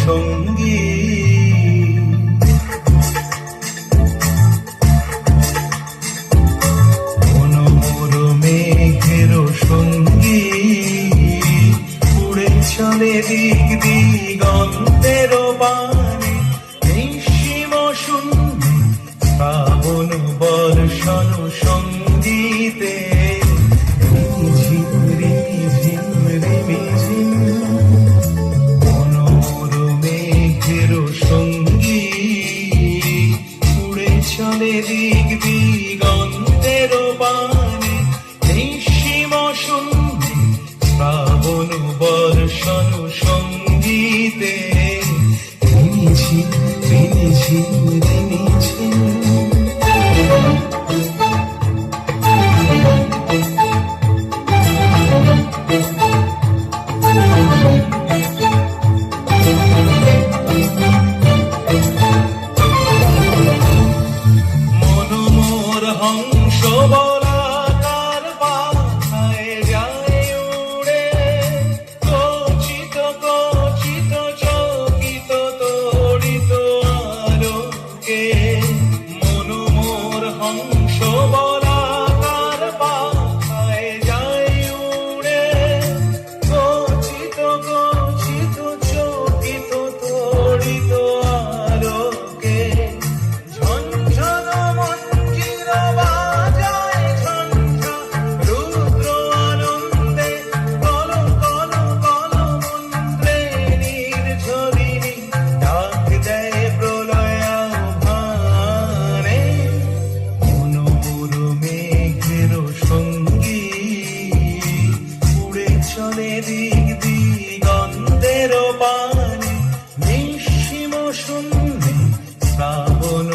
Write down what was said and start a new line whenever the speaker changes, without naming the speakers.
সঙ্গী মনোমর মেঘের সঙ্গী উড়ে চলে দিক দিগন্তের বাণী নিঃসীম শূন্যে শ্রাবণ বর্ষণ সঙ্গীতে ঝিম ঝিম রিমি ঝিম চলে দিক দিগন্তের বাণী নিঃসীম শূন্যে শ্রাবণ বর্ষণ সঙ্গীতে ঝিম ঝিম ঝিম ঝিম হংস বলাকার পাখায় যায় উড়ে কচিত কচিত চকিত তড়িত আলোকে মনোমর হংস বলাকার পাখায় যায় উড়ে কচিত কচিত চকিত তড়িত আলোকে চলে দিক দিগন্তের বাণী নিঃসীম শূন্যে শ্রাবণ